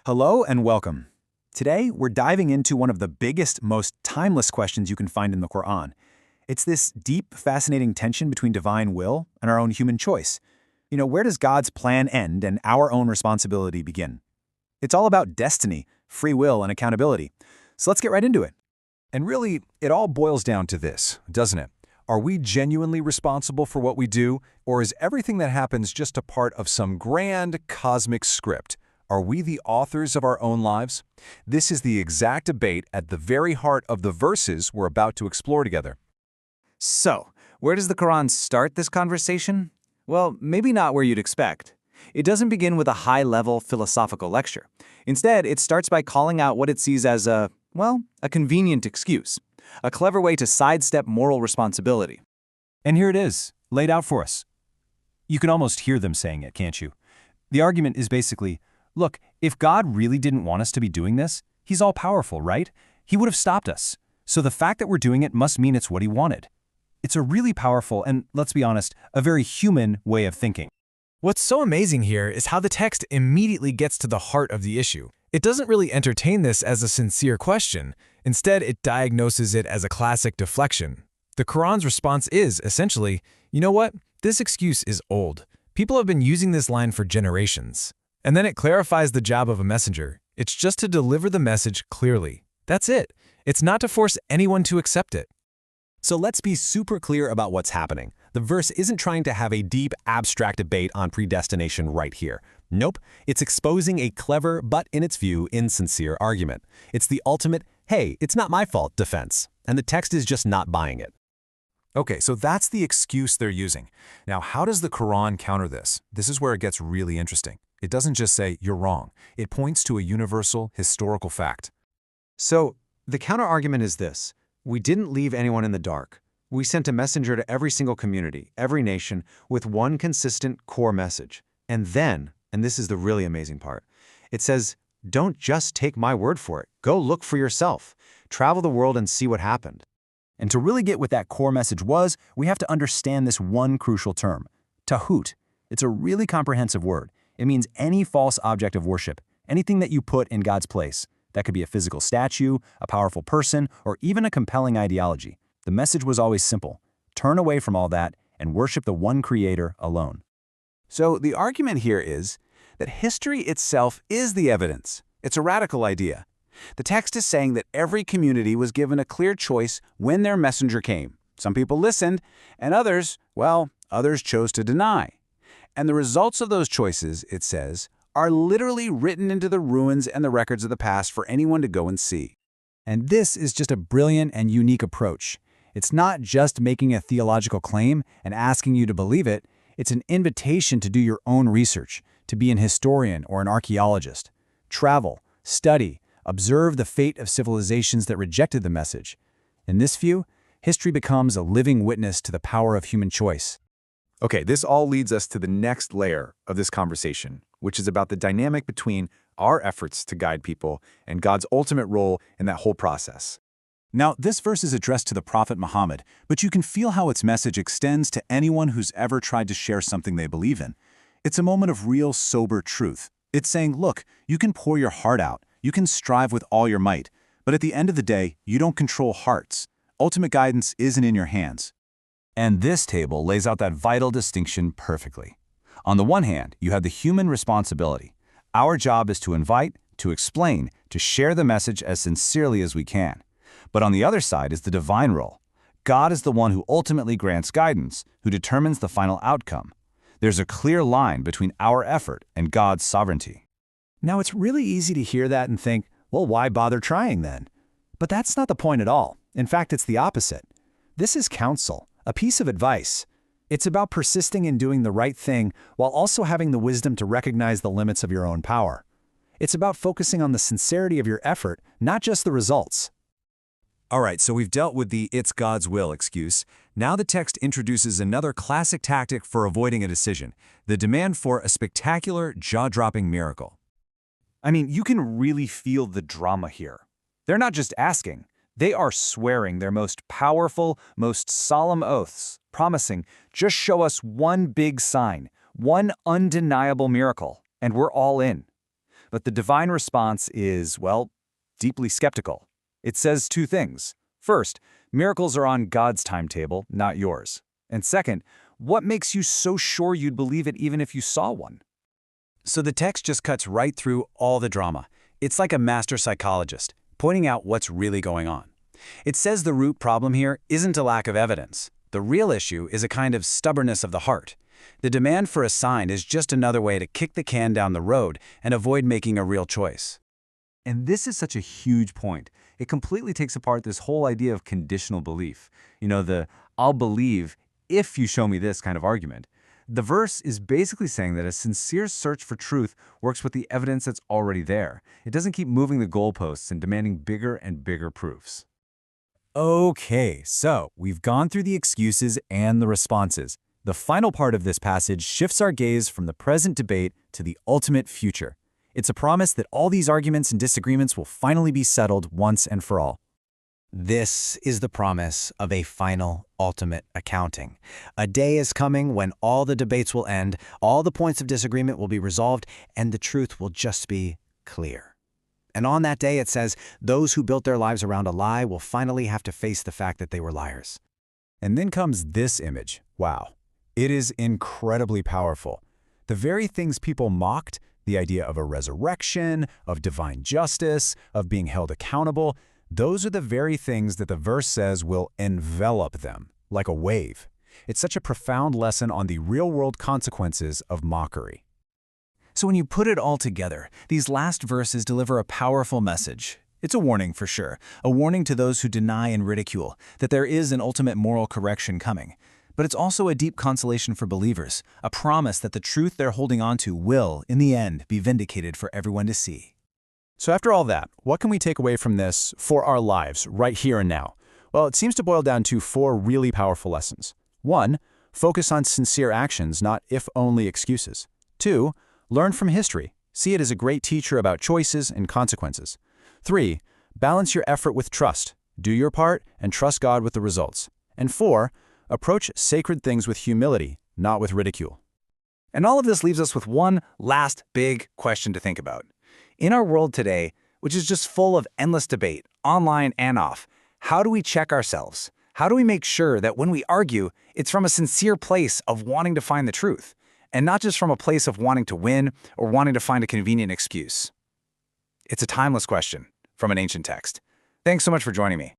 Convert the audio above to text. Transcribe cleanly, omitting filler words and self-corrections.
Hello and welcome. Today, we're diving into one of the biggest, most timeless questions you can find in the Quran. It's this deep, fascinating tension between divine will and our own human choice. Where does God's plan end and our own responsibility begin? It's all about destiny, free will, and accountability. So let's get right into it. And really, it all boils down to this, doesn't it? Are we genuinely responsible for what we do, or is everything that happens just a part of some grand cosmic script? Are we the authors of our own lives? This is the exact debate at the very heart of the verses we're about to explore together. So, where does the Quran start this conversation? Well, maybe not where you'd expect. It doesn't begin with a high-level philosophical lecture. Instead, it starts by calling out what it sees as a convenient excuse, a clever way to sidestep moral responsibility. And here it is, laid out for us. You can almost hear them saying it, can't you? The argument is basically, look, if God really didn't want us to be doing this, He's all-powerful, right? He would have stopped us. So the fact that we're doing it must mean it's what He wanted. It's a really powerful and, let's be honest, a very human way of thinking. What's so amazing here is how the text immediately gets to the heart of the issue. It doesn't really entertain this as a sincere question. Instead, it diagnoses it as a classic deflection. The Quran's response is, essentially, you know what? This excuse is old. People have been using this line for generations. And then it clarifies the job of a messenger. It's just to deliver the message clearly. That's it. It's not to force anyone to accept it. So let's be super clear about what's happening. The verse isn't trying to have a deep, abstract debate on predestination right here. Nope, it's exposing a clever, but in its view, insincere argument. It's the ultimate, hey, it's not my fault defense, and the text is just not buying it. Okay, so that's the excuse they're using. Now, how does the Quran counter this? This is where it gets really interesting. It doesn't just say, you're wrong. It points to a universal, historical fact. So, the counter-argument is this. We didn't leave anyone in the dark. We sent a messenger to every single community, every nation, with one consistent core message. And then, and this is the really amazing part, it says, don't just take my word for it. Go look for yourself. Travel the world and see what happened. And to really get what that core message was, we have to understand this one crucial term, tahut. It's a really comprehensive word. It means any false object of worship, anything that you put in God's place. That could be a physical statue, a powerful person, or even a compelling ideology. The message was always simple. Turn away from all that and worship the one Creator alone. So the argument here is that history itself is the evidence. It's a radical idea. The text is saying that every community was given a clear choice when their messenger came. Some people listened, and others chose to deny. And the results of those choices, it says, are literally written into the ruins and the records of the past for anyone to go and see. And this is just a brilliant and unique approach. It's not just making a theological claim and asking you to believe it. It's an invitation to do your own research, to be an historian or an archaeologist. Travel, study, observe the fate of civilizations that rejected the message. In this view, history becomes a living witness to the power of human choice. Okay, this all leads us to the next layer of this conversation, which is about the dynamic between our efforts to guide people and God's ultimate role in that whole process. Now, this verse is addressed to the Prophet Muhammad, but you can feel how its message extends to anyone who's ever tried to share something they believe in. It's a moment of real, sober truth. It's saying, look, you can pour your heart out, you can strive with all your might, but at the end of the day, you don't control hearts. Ultimate guidance isn't in your hands. And this table lays out that vital distinction perfectly. On the one hand, you have the human responsibility. Our job is to invite, to explain, to share the message as sincerely as we can. But on the other side is the divine role. God is the one who ultimately grants guidance, who determines the final outcome. There's a clear line between our effort and God's sovereignty. Now, it's really easy to hear that and think, well, why bother trying then? But that's not the point at all. In fact, it's the opposite. This is counsel, a piece of advice. It's about persisting in doing the right thing while also having the wisdom to recognize the limits of your own power. It's about focusing on the sincerity of your effort, not just the results. All right, so we've dealt with the "it's God's will" excuse. Now the text introduces another classic tactic for avoiding a decision, the demand for a spectacular, jaw-dropping miracle. I mean, you can really feel the drama here. They're not just asking. They are swearing their most powerful, most solemn oaths, promising, just show us one big sign, one undeniable miracle, and we're all in. But the divine response is, well, deeply skeptical. It says two things. First, miracles are on God's timetable, not yours. And second, what makes you so sure you'd believe it even if you saw one? So the text just cuts right through all the drama. It's like a master psychologist, pointing out what's really going on. It says the root problem here isn't a lack of evidence. The real issue is a kind of stubbornness of the heart. The demand for a sign is just another way to kick the can down the road and avoid making a real choice. And this is such a huge point. It completely takes apart this whole idea of conditional belief. The "I'll believe if you show me this" kind of argument. The verse is basically saying that a sincere search for truth works with the evidence that's already there. It doesn't keep moving the goalposts and demanding bigger and bigger proofs. Okay, so we've gone through the excuses and the responses. The final part of this passage shifts our gaze from the present debate to the ultimate future. It's a promise that all these arguments and disagreements will finally be settled once and for all. This is the promise of a final, ultimate accounting. A day is coming when all the debates will end, all the points of disagreement will be resolved, and the truth will just be clear. And on that day, it says, those who built their lives around a lie will finally have to face the fact that they were liars. And then comes this image. Wow. It is incredibly powerful. The very things people mocked, the idea of a resurrection, of divine justice, of being held accountable, those are the very things that the verse says will envelop them, like a wave. It's such a profound lesson on the real-world consequences of mockery. So when you put it all together, these last verses deliver a powerful message. It's a warning for sure, a warning to those who deny and ridicule, that there is an ultimate moral correction coming. But it's also a deep consolation for believers, a promise that the truth they're holding on to will, in the end, be vindicated for everyone to see. So after all that, what can we take away from this for our lives, right here and now? Well, it seems to boil down to 4 really powerful lessons. 1, focus on sincere actions, not if-only excuses. 2, learn from history. See it as a great teacher about choices and consequences. 3, balance your effort with trust. Do your part and trust God with the results. And 4, approach sacred things with humility, not with ridicule. And all of this leaves us with one last big question to think about. In our world today, which is just full of endless debate, online and off, how do we check ourselves? How do we make sure that when we argue, it's from a sincere place of wanting to find the truth, and not just from a place of wanting to win or wanting to find a convenient excuse? It's a timeless question from an ancient text. Thanks so much for joining me.